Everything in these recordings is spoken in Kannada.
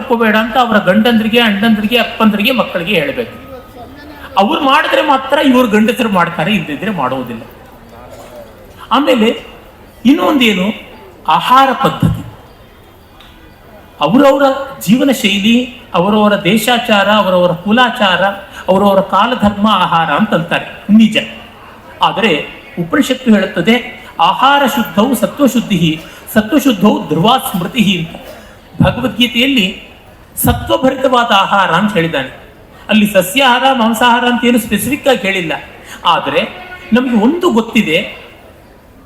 ಮಾಡ್ಕೋಬೇಡ ಅಂತ ಅವರ ಗಂಡಂದ್ರಿಗೆ, ಅಣ್ಣಂದ್ರಿಗೆ, ಅಪ್ಪಂದ್ರಿಗೆ, ಮಕ್ಕಳಿಗೆ ಹೇಳಬೇಕು. ಅವ್ರು ಮಾಡಿದ್ರೆ ಮಾತ್ರ ಇವರು ಗಂಡಸರು ಮಾಡ್ತಾರೆ, ಇಲ್ಲದಿದ್ರೆ ಮಾಡೋದಿಲ್ಲ. ಆಮೇಲೆ ಇನ್ನೊಂದೇನು, ಆಹಾರ ಪದ್ಧತಿ. ಅವರವರ ಜೀವನ ಶೈಲಿ, ಅವರವರ ದೇಶಾಚಾರ, ಅವರವರ ಕುಲಾಚಾರ, ಅವರವರ ಕಾಲಧರ್ಮ ಆಹಾರ ಅಂತಂತಾರೆ, ನಿಜ. ಆದರೆ ಉಪನಿಷತ್ತು ಹೇಳುತ್ತದೆ, ಆಹಾರ ಶುದ್ಧವು ಸತ್ವಶುದ್ಧಿ, ಸತ್ವಶುದ್ಧವು ಧ್ರುವ ಸ್ಮೃತಿ ಅಂತ. ಭಗವದ್ಗೀತೆಯಲ್ಲಿ ಸತ್ವಭರಿತವಾದ ಆಹಾರ ಅಂತ ಹೇಳಿದ್ದಾನೆ. ಅಲ್ಲಿ ಸಸ್ಯಾಹಾರ ಮಾಂಸಾಹಾರ ಅಂತ ಏನು ಸ್ಪೆಸಿಫಿಕ್ ಆಗಿ ಹೇಳಿಲ್ಲ. ಆದರೆ ನಮಗೆ ಒಂದು ಗೊತ್ತಿದೆ,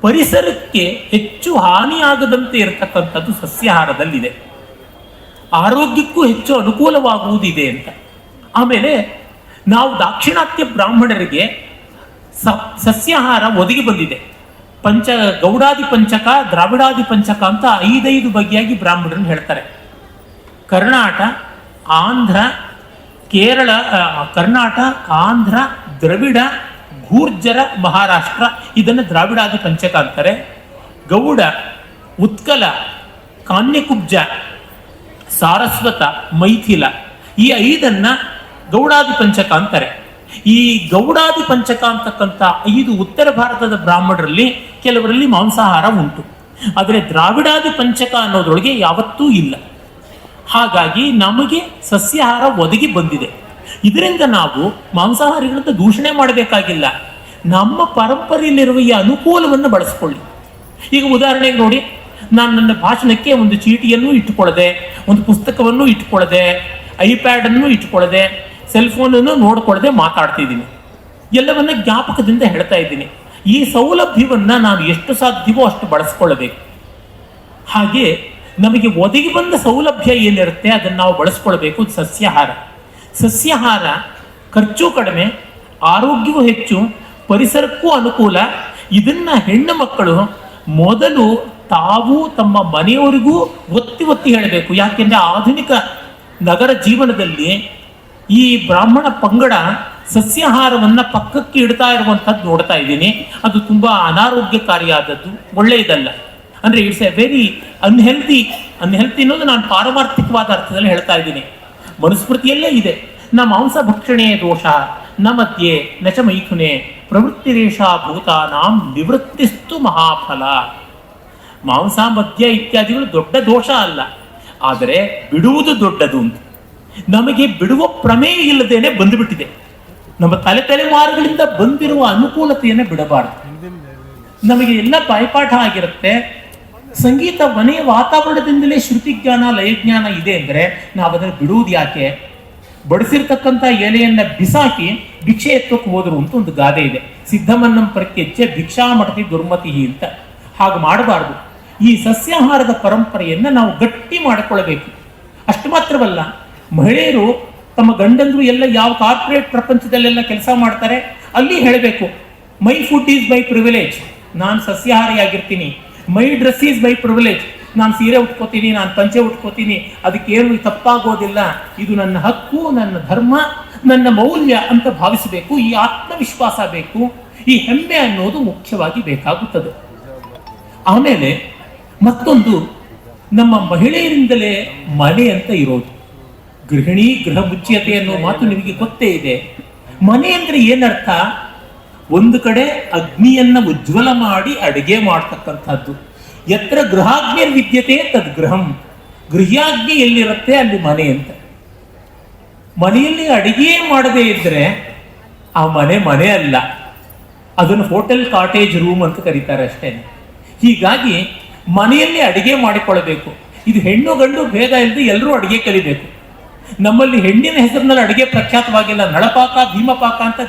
ಪರಿಸರಕ್ಕೆ ಹೆಚ್ಚು ಹಾನಿಯಾಗದಂತೆ ಇರತಕ್ಕಂಥದ್ದು ಸಸ್ಯಾಹಾರದಲ್ಲಿದೆ, ಆರೋಗ್ಯಕ್ಕೂ ಹೆಚ್ಚು ಅನುಕೂಲವಾಗುವುದಿದೆ ಅಂತ. ಆಮೇಲೆ ನಾವು ದಾಕ್ಷಿಣಾತ್ಯ ಬ್ರಾಹ್ಮಣರಿಗೆ ಸಸ್ಯಾಹಾರ ಒದಗಿ ಬಂದಿದೆ. ಗೌಡಾದಿ ಪಂಚಕ, ದ್ರಾವಿಡಾದಿ ಪಂಚಕ ಅಂತ 5 ಬಗೆಯಾಗಿ ಬ್ರಾಹ್ಮಣರನ್ನು ಹೇಳ್ತಾರೆ. ಕರ್ನಾಟಕ, ಆಂಧ್ರ, ದ್ರವಿಡ, ಗೂರ್ಜರ, ಮಹಾರಾಷ್ಟ್ರ, ಇದನ್ನು ದ್ರಾವಿಡಾದಿ ಪಂಚಕ ಅಂತಾರೆ. ಗೌಡ, ಉತ್ಕಲ, ಕಾನ್ಯಕುಬ್ಜ, ಸಾರಸ್ವತ, ಮೈಥಿಲ, ಈ 5 ಗೌಡಾದಿ ಪಂಚಕ ಅಂತಾರೆ. ಈ ಗೌಡಾದಿ ಪಂಚಕ ಅಂತಕ್ಕಂಥ 5 ಉತ್ತರ ಭಾರತದ ಬ್ರಾಹ್ಮಣರಲ್ಲಿ ಕೆಲವರಲ್ಲಿ ಮಾಂಸಾಹಾರ ಉಂಟು. ಆದರೆ ದ್ರಾವಿಡಾದಿ ಪಂಚಕ ಅನ್ನೋದ್ರೊಳಗೆ ಯಾವತ್ತೂ ಇಲ್ಲ. ಹಾಗಾಗಿ ನಮಗೆ ಸಸ್ಯಾಹಾರ ಒದಗಿ ಬಂದಿದೆ. ಇದರಿಂದ ನಾವು ಮಾಂಸಾಹಾರಿಗಳಂತ ದೂಷಣೆ ಮಾಡಬೇಕಾಗಿಲ್ಲ. ನಮ್ಮ ಪರಂಪರೆಯಲ್ಲಿರುವ ಈ ಅನುಕೂಲವನ್ನು ಬಳಸ್ಕೊಳ್ಳಿ. ಈಗ ಉದಾಹರಣೆಗೆ ನೋಡಿ, ನಾನು ನನ್ನ ಭಾಷಣಕ್ಕೆ ಒಂದು ಚೀಟಿಯನ್ನು ಇಟ್ಟುಕೊಳ್ಳದೆ, ಒಂದು ಪುಸ್ತಕವನ್ನು ಇಟ್ಟುಕೊಳ್ಳದೆ, ಐಪ್ಯಾಡನ್ನು ಇಟ್ಟುಕೊಳ್ಳದೆ, ಸೆಲ್ಫೋನನ್ನು ನೋಡ್ಕೊಳ್ಳದೆ ಮಾತಾಡ್ತಿದ್ದೀನಿ. ಎಲ್ಲವನ್ನ ಜ್ಞಾಪಕದಿಂದ ಹೇಳ್ತಾ ಇದ್ದೀನಿ. ಈ ಸೌಲಭ್ಯವನ್ನು ನಾನು ಎಷ್ಟು ಸಾಧ್ಯವೋ ಅಷ್ಟು ಬಳಸ್ಕೊಳ್ಬೇಕು. ಹಾಗೆ ನಮಗೆ ಒದಗಿ ಬಂದ ಸೌಲಭ್ಯ ಏನಿರುತ್ತೆ ಅದನ್ನು ನಾವು ಬಳಸ್ಕೊಳ್ಬೇಕು. ಸಸ್ಯಾಹಾರ ಖರ್ಚು ಕಡಿಮೆ, ಆರೋಗ್ಯವೂ ಹೆಚ್ಚು, ಪರಿಸರಕ್ಕೂ ಅನುಕೂಲ. ಇದನ್ನ ಹೆಣ್ಣು ಮಕ್ಕಳು ಮೊದಲು ತಾವು ತಮ್ಮ ಮನೆಯವರಿಗೂ ಒತ್ತಿ ಹೇಳಬೇಕು. ಯಾಕೆಂದ್ರೆ ಆಧುನಿಕ ನಗರ ಜೀವನದಲ್ಲಿ ಈ ಬ್ರಾಹ್ಮಣ ಪಂಗಡ ಸಸ್ಯಾಹಾರವನ್ನ ಪಕ್ಕಕ್ಕೆ ಇಡ್ತಾ ಇರುವಂಥದ್ದು ನೋಡ್ತಾ ಇದ್ದೀನಿ. ಅದು ತುಂಬಾ ಅನಾರೋಗ್ಯಕಾರಿಯಾದದ್ದು, ಒಳ್ಳೆಯದಲ್ಲ. ಅಂದ್ರೆ ಇಟ್ಸ್ ಎ ವೆರಿ ಅನ್ಹೆಲ್ತಿ ಅನ್ನೋದು ನಾನು ಪಾರಮಾರ್ಥಿಕವಾದ ಅರ್ಥದಲ್ಲಿ ಹೇಳ್ತಾ ಇದ್ದೀನಿ. ಮನುಸ್ಮೃತಿಯಲ್ಲೇ ಇದೆ, ನ ಮಾಂಸ ಭಕ್ಷಣೆ ದೋಷ ನ ಮಧ್ಯೆ ನಚ ಮೈಥುನೆ ಪ್ರವೃತ್ತಿರೇಷ ಭೂತಾನಾಂ ನಿವೃತ್ತಿಸ್ತು ಮಹಾಫಲ. ಮಾಂಸ ಮದ್ಯ ಇತ್ಯಾದಿಗಳು ದೊಡ್ಡ ದೋಷ ಅಲ್ಲ, ಆದರೆ ಬಿಡುವುದು ದೊಡ್ಡದು ಅಂತ. ನಮಗೆ ಬಿಡುವ ಪ್ರಮೇಯ ಇಲ್ಲದೇನೆ ಬಂದುಬಿಟ್ಟಿದೆ. ನಮ್ಮ ತಲೆಮಾರುಗಳಿಂದ ಬಂದಿರುವ ಅನುಕೂಲತೆಯನ್ನು ಬಿಡಬಾರದು. ನಮಗೆ ಎಲ್ಲ ಬಾಯ್ಪಾಠ ಆಗಿರುತ್ತೆ. ಸಂಗೀತ ಮನೆಯ ವಾತಾವರಣದಿಂದಲೇ ಶ್ರುತಿ ಜ್ಞಾನ, ಲಯಜ್ಞಾನ ಇದೆ ಅಂದರೆ ನಾವು ಅದನ್ನು ಬಿಡುವುದು ಯಾಕೆ? ಬಡಿಸಿರ್ತಕ್ಕಂಥ ಎಲೆಯನ್ನ ಬಿಸಾಕಿ ಭಿಕ್ಷೆ ಎತ್ತೋಕೆ ಹೋದ್ರು ಅಂತ ಒಂದು ಗಾದೆ ಇದೆ. ಸಿದ್ಧಮನ್ನಂ ಪ್ರತ್ಯಚ್ಚೆ ಭಿಕ್ಷಾ ಮಠತಿ ದುರ್ಮತಿ ಅಂತ. ಹಾಗೆ ಮಾಡಬಾರ್ದು. ಈ ಸಸ್ಯಾಹಾರದ ಪರಂಪರೆಯನ್ನು ನಾವು ಗಟ್ಟಿ ಮಾಡಿಕೊಳ್ಳಬೇಕು. ಅಷ್ಟು ಮಾತ್ರವಲ್ಲ, ಮಹಿಳೆಯರು ತಮ್ಮ ಗಂಡಂದ್ರು ಎಲ್ಲ ಯಾವ ಕಾರ್ಪೊರೇಟ್ ಪ್ರಪಂಚದಲ್ಲೆಲ್ಲ ಕೆಲಸ ಮಾಡ್ತಾರೆ ಅಲ್ಲಿ ಹೇಳಬೇಕು, my food is my privilege, ನಾನು ಸಸ್ಯಾಹಾರಿಯಾಗಿರ್ತೀನಿ. My dress is my privilege, ನಾನು ಸೀರೆ ಉಟ್ಕೋತೀನಿ, ನಾನು ಪಂಚೆ ಉಟ್ಕೋತೀನಿ, ಅದಕ್ಕೇನು ತಪ್ಪಾಗೋದಿಲ್ಲ, ಇದು ನನ್ನ ಹಕ್ಕು, ನನ್ನ ಧರ್ಮ, ನನ್ನ ಮೌಲ್ಯ ಅಂತ ಭಾವಿಸಬೇಕು. ಈ ಆತ್ಮವಿಶ್ವಾಸ ಬೇಕು, ಈ ಹೆಮ್ಮೆ ಅನ್ನೋದು ಮುಖ್ಯವಾಗಿ ಬೇಕಾಗುತ್ತದೆ. ಆಮೇಲೆ ಮತ್ತೊಂದು, ನಮ್ಮ ಮಹಿಳೆಯರಿಂದಲೇ ಮನೆ ಅಂತ ಇರೋದು. ಗೃಹಿಣಿ ಗೃಹ ಮುಚ್ಚಿಯತೆ ಅನ್ನೋ ಮಾತು ನಿಮಗೆ ಗೊತ್ತೇ ಇದೆ. ಮನೆ ಅಂದ್ರೆ ಏನರ್ಥ? ಒಂದು ಕಡೆ ಅಗ್ನಿಯನ್ನ ಉಜ್ವಲ ಮಾಡಿ ಅಡಿಗೆ ಮಾಡ್ತಕ್ಕಂಥದ್ದು. ಯತ್ರ ಗೃಹಾಗ್ನಿರ್ ವಿದ್ಯತೆ ತದ್ ಗೃಹಂ, ಗೃಹ್ಯಾಗ್ನಿ ಎಲ್ಲಿರುತ್ತೆ ಅಲ್ಲಿ ಮನೆ ಅಂತ. ಮನೆಯಲ್ಲಿ ಅಡಿಗೆ ಮಾಡದೇ ಇದ್ರೆ ಆ ಮನೆ ಅಲ್ಲ, ಅದನ್ನು ಹೋಟೆಲ್ ಕಾಟೇಜ್ ರೂಮ್ ಅಂತ ಕರೀತಾರೆ ಅಷ್ಟೇ. ಹೀಗಾಗಿ ಮನೆಯಲ್ಲಿ ಅಡಿಗೆ ಮಾಡಿಕೊಳ್ಳಬೇಕು. ಇದು ಹೆಣ್ಣು ಗಂಡು ಭೇದ ಇಲ್ಲದೆ ಎಲ್ಲರೂ ಅಡಿಗೆ ಕಲಿಬೇಕು. ನಮ್ಮಲ್ಲಿ ಹೆಣ್ಣಿನ ಹೆಸರಿನಲ್ಲಿ ಅಡಿಗೆ ಪ್ರಖ್ಯಾತವಾಗಿಲ್ಲ. ನಳಪಾಕ, ಭೀಮಪಾಕ ಅಂತ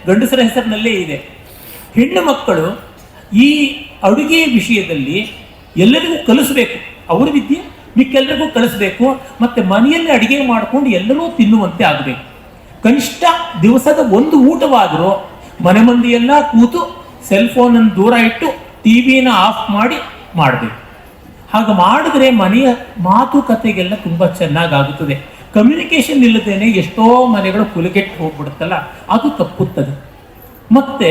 ಗಂಡಸರ ಹೆಸರಿನಲ್ಲೇ ಇದೆ. ಹೆಣ್ಣು ಮಕ್ಕಳು ಈ ಅಡುಗೆ ವಿಷಯದಲ್ಲಿ ಎಲ್ಲರಿಗೂ ಕಲಿಸ್ಬೇಕು. ಅವ್ರ ವಿದ್ಯೆ ಮಿಕ್ಕೆಲ್ಲರಿಗೂ ಕಲಿಸ್ಬೇಕು. ಮತ್ತೆ ಮನೆಯಲ್ಲಿ ಅಡಿಗೆ ಮಾಡಿಕೊಂಡು ಎಲ್ಲರೂ ತಿನ್ನುವಂತೆ ಆಗಬೇಕು. ಕನಿಷ್ಠ ದಿವಸದ ಒಂದು ಊಟವಾದರೂ ಮನೆ ಮಂದಿಯೆಲ್ಲ ಕೂತು ಸೆಲ್ಫೋನನ್ನು ದೂರ ಇಟ್ಟು ಟಿವಿನ ಆಫ್ ಮಾಡಿ ಮಾಡಬೇಕು. ಹಾಗೆ ಮಾಡಿದ್ರೆ ಮನೆಯ ಮಾತುಕತೆಗೆಲ್ಲ ತುಂಬ ಚೆನ್ನಾಗಾಗುತ್ತದೆ. ಕಮ್ಯುನಿಕೇಶನ್ ಇಲ್ಲದೇನೆ ಎಷ್ಟೋ ಮನೆಗಳು ಕುಲಗೆಟ್ಟು ಹೋಗ್ಬಿಡುತ್ತಲ್ಲ, ಅದು ತಪ್ಪುತ್ತದೆ. ಮತ್ತೆ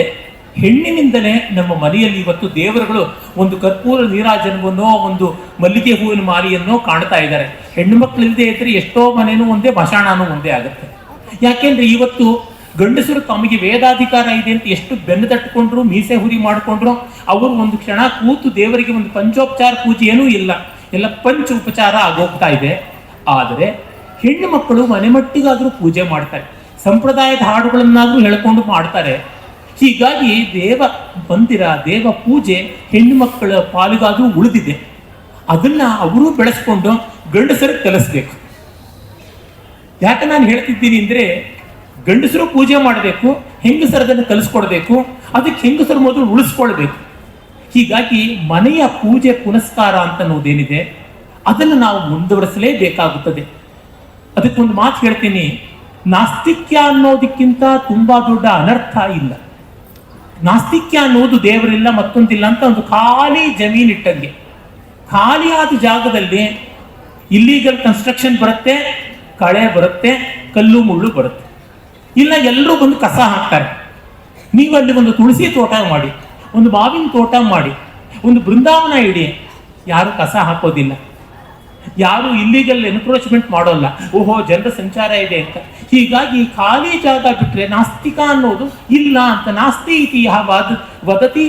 ಹೆಣ್ಣಿನಿಂದಲೇ ನಮ್ಮ ಮನೆಯಲ್ಲಿ ಇವತ್ತು ದೇವರುಗಳು ಒಂದು ಕರ್ಪೂರ ನೀರಾಜನವನ್ನೋ ಒಂದು ಮಲ್ಲಿಗೆ ಹೂವಿನ ಮಾಲೆಯನ್ನೋ ಕಾಣ್ತಾ ಇದ್ದಾರೆ. ಹೆಣ್ಣು ಮಕ್ಕಳಿಲ್ಲದೆ ಇದ್ರೆ ಎಷ್ಟೋ ಮನೇನೂ ಒಂದೇ, ಮಶಾಣನೂ ಒಂದೇ ಆಗುತ್ತೆ. ಯಾಕೆಂದ್ರೆ ಇವತ್ತು ಗಂಡಸರು ತಮಗೆ ವೇದಾಧಿಕಾರ ಇದೆ ಅಂತ ಎಷ್ಟು ಬೆನ್ನು ತಟ್ಟುಕೊಂಡ್ರು, ಮೀಸೆ ಹುರಿ ಮಾಡಿಕೊಂಡ್ರು, ಅವರು ಒಂದು ಕ್ಷಣ ಕೂತು ದೇವರಿಗೆ ಒಂದು ಪಂಚೋಪಚಾರ ಪೂಜೆ ಏನೂ ಇಲ್ಲ, ಎಲ್ಲ ಪಂಚ ಉಪಚಾರ ಆಗೋಗ್ತಾ ಇದೆ. ಆದರೆ ಹೆಣ್ಣು ಮಕ್ಕಳು ಮನೆ ಮಟ್ಟಿಗಾದ್ರೂ ಪೂಜೆ ಮಾಡ್ತಾರೆ, ಸಂಪ್ರದಾಯದ ಹಾಡುಗಳನ್ನಾದ್ರೂ ಹೇಳ್ಕೊಂಡು ಮಾಡ್ತಾರೆ. ಹೀಗಾಗಿ ದೇವ ಮಂದಿರ, ದೇವ ಪೂಜೆ ಹೆಣ್ಣು ಮಕ್ಕಳ ಪಾಲಿಗಾದ್ರೂ ಉಳಿದಿದೆ. ಅದನ್ನ ಅವರು ಬೆಳೆಸ್ಕೊಂಡು ಗಂಡಸರಿಗೆ ಕಲಿಸ್ಬೇಕು. ಯಾಕೆ ನಾನು ಹೇಳ್ತಿದ್ದೀನಿ ಅಂದ್ರೆ, ಗಂಡಸರು ಪೂಜೆ ಮಾಡಬೇಕು, ಹೆಂಗಸರದನ್ನು ಕಲಿಸ್ಕೊಡ್ಬೇಕು, ಅದಕ್ಕೆ ಹೆಂಗಸರು ಮೊದಲು ಉಳಿಸ್ಕೊಳ್ಬೇಕು. ಹೀಗಾಗಿ ಮನೆಯ ಪೂಜೆ ಪುನಸ್ಕಾರ ಅಂತ ಅನ್ನೋದೇನಿದೆ ಅದನ್ನು ನಾವು ಮುಂದುವರಿಸಲೇಬೇಕಾಗುತ್ತದೆ. ಅದಕ್ಕೊಂದು ಮಾತು ಹೇಳ್ತೀನಿ, ನಾಸ್ತಿಕ್ಯ ಅನ್ನೋದಕ್ಕಿಂತ ತುಂಬಾ ದೊಡ್ಡ ಅನರ್ಥ ಇಲ್ಲ. ನಾಸ್ತಿಕ್ಯ ಅನ್ನೋದು ದೇವರಿಲ್ಲ ಮತ್ತೊಂದಿಲ್ಲ ಅಂತ ಒಂದು ಖಾಲಿ ಜಮೀನು ಇಟ್ಟಂಗೆ. ಖಾಲಿಯಾದ ಜಾಗದಲ್ಲಿ ಇಲ್ಲೀಗಲ್ ಕನ್ಸ್ಟ್ರಕ್ಷನ್ ಬರುತ್ತೆ, ಕಳೆ ಬರುತ್ತೆ, ಕಲ್ಲು ಮುಳ್ಳು ಬರುತ್ತೆ. ಇಲ್ಲ ಎಲ್ಲರೂ ಬಂದು ಕಸ ಹಾಕ್ತಾರೆ. ನೀವು ಅಲ್ಲಿ ಒಂದು ತುಳಸಿ ತೋಟ ಮಾಡಿ, ಒಂದು ಮಾವಿನ ತೋಟ ಮಾಡಿ, ಒಂದು ಬೃಂದಾವನ ಇಡಿ, ಯಾರು ಕಸ ಹಾಕೋದಿಲ್ಲ, ಯಾರು ಇಲ್ಲಿಗಲ್ ಎನ್ಕ್ರೋಚ್ಮೆಂಟ್ ಮಾಡೋಲ್ಲ. ಓಹೋ ಜನರ ಸಂಚಾರ ಇದೆ ಅಂತ. ಹೀಗಾಗಿ ಖಾಲಿ ಜಾಗ ಬಿಟ್ರೆ ನಾಸ್ತಿಕ ಅನ್ನೋದು ಇಲ್ಲ ಅಂತ. ನಾಸ್ತಿ ಇತಿ ವದತಿ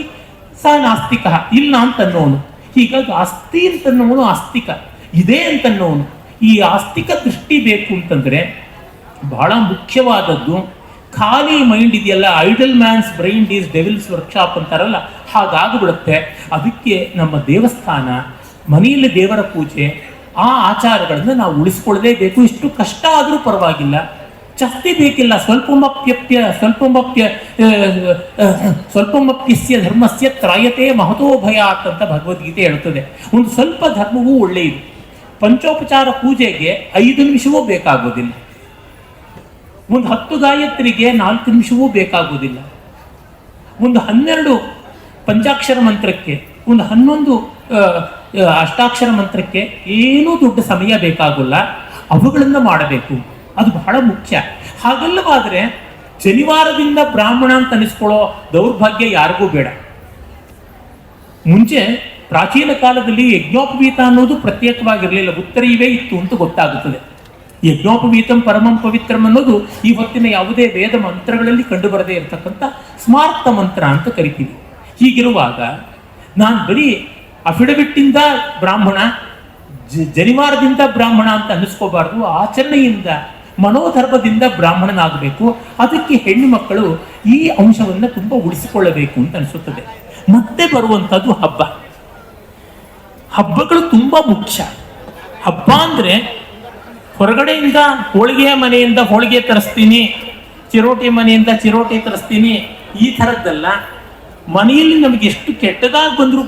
ಸ ನಾಸ್ತಿಕ, ಇಲ್ಲ ಅಂತನ್ನೋನು. ಹೀಗಾಗಿ ಅಸ್ತಿ ಅಂತನ್ನೋನು ಆಸ್ತಿಕ, ಇದೆ ಅಂತನ್ನೋನು. ಈ ಆಸ್ತಿಕ ದೃಷ್ಟಿ ಬೇಕು ಅಂತಂದ್ರೆ ಬಹಳ ಮುಖ್ಯವಾದದ್ದು ಖಾಲಿ ಮೈಂಡ್ ಇದೆಯಲ್ಲ, idle man's brain is devil's workshop ಅಂತಾರಲ್ಲ, ಹಾಗಾಗ್ಬಿಡುತ್ತೆ. ಅದಕ್ಕೆ ನಮ್ಮ ದೇವಸ್ಥಾನ, ಮನೆಯಲ್ಲಿ ದೇವರ ಪೂಜೆ, ಆ ಆಚಾರಗಳನ್ನು ನಾವು ಉಳಿಸ್ಕೊಳ್ಳಲೇಬೇಕು. ಇಷ್ಟು ಕಷ್ಟ ಆದರೂ ಪರವಾಗಿಲ್ಲ, ಜಾಸ್ತಿ ಬೇಕಿಲ್ಲ. ಸ್ವಲ್ಪಮಪ್ಯಸ್ಯ ಧರ್ಮಸ್ಯ ತ್ರಾಯತೆ ಮಹತೋ ಭಯಾತ್ ಅಂತ ಭಗವದ್ಗೀತೆ ಹೇಳ್ತದೆ. ಒಂದು ಸ್ವಲ್ಪ ಧರ್ಮವೂ ಒಳ್ಳೆಯದು. ಪಂಚೋಪಚಾರ ಪೂಜೆಗೆ 5 ನಿಮಿಷವೂ ಬೇಕಾಗೋದಿಲ್ಲ, ಒಂದು 10 ಗಾಯತ್ರಿಗೆ 4 ನಿಮಿಷವೂ ಬೇಕಾಗುವುದಿಲ್ಲ, ಒಂದು 12 ಪಂಚಾಕ್ಷರ ಮಂತ್ರಕ್ಕೆ, ಒಂದು 11 ಅಷ್ಟಾಕ್ಷರ ಮಂತ್ರಕ್ಕೆ ಏನೂ ದೊಡ್ಡ ಸಮಯ ಬೇಕಾಗಲ್ಲ. ಅವುಗಳನ್ನು ಮಾಡಬೇಕು, ಅದು ಬಹಳ ಮುಖ್ಯ. ಹಾಗಲ್ಲವಾದರೆ ಶನಿವಾರದಿಂದ ಬ್ರಾಹ್ಮಣ ಅಂತ ಅನಿಸ್ಕೊಳ್ಳೋ ದೌರ್ಭಾಗ್ಯ ಯಾರಿಗೂ ಬೇಡ. ಮುಂಚೆ ಪ್ರಾಚೀನ ಕಾಲದಲ್ಲಿ ಯಜ್ಞೋಪವೀತ ಅನ್ನೋದು ಪ್ರತ್ಯೇಕವಾಗಿರಲಿಲ್ಲ, ಉತ್ತರೀವೇ ಇತ್ತು ಅಂತ ಗೊತ್ತಾಗುತ್ತದೆ. ಯಜ್ಞೋಪವೀತಂ ಪರಮಂ ಪವಿತ್ರಂ ಅನ್ನೋದು ಈ ಹೊತ್ತಿನ ಯಾವುದೇ ವೇದ ಮಂತ್ರಗಳಲ್ಲಿ ಕಂಡುಬರದೇ ಇರತಕ್ಕಂಥ ಸ್ಮಾರ್ಥ ಮಂತ್ರ ಅಂತ ಕರಿತೀವಿ. ಹೀಗಿರುವಾಗ ನಾನು ಬರೀ ಅಫಿಡವಿಟ್ಟಿಂದ ಬ್ರಾಹ್ಮಣ, ಜನಿವಾರದಿಂದ ಬ್ರಾಹ್ಮಣ ಅಂತ ಅನ್ನಿಸ್ಕೋಬಾರ್ದು. ಆಚರಣೆಯಿಂದ, ಮನೋಧರ್ಮದಿಂದ ಬ್ರಾಹ್ಮಣನಾಗಬೇಕು. ಅದಕ್ಕೆ ಹೆಣ್ಣು ಮಕ್ಕಳು ಈ ಅಂಶವನ್ನು ತುಂಬ ಉಳಿಸಿಕೊಳ್ಳಬೇಕು ಅಂತ ಅನಿಸುತ್ತದೆ. ಮತ್ತೆ ಬರುವಂಥದ್ದು ಹಬ್ಬ. ಹಬ್ಬಗಳು ತುಂಬಾ ಮುಖ್ಯ. ಹಬ್ಬ ಅಂದ್ರೆ ಹೊರಗಡೆಯಿಂದ ಹೋಳಿಗೆ ಮನೆಯಿಂದ ಹೋಳಿಗೆ ತರಿಸ್ತೀನಿ, ಚಿರೋಟಿ ಮನೆಯಿಂದ ಚಿರೋಟಿ ತರಿಸ್ತೀನಿ, ಈ ಥರದ್ದಲ್ಲ. ಮನೆಯಲ್ಲಿ ನಮಗೆ ಎಷ್ಟು ಕೆಟ್ಟದಾಗಿ ಬಂದರೂ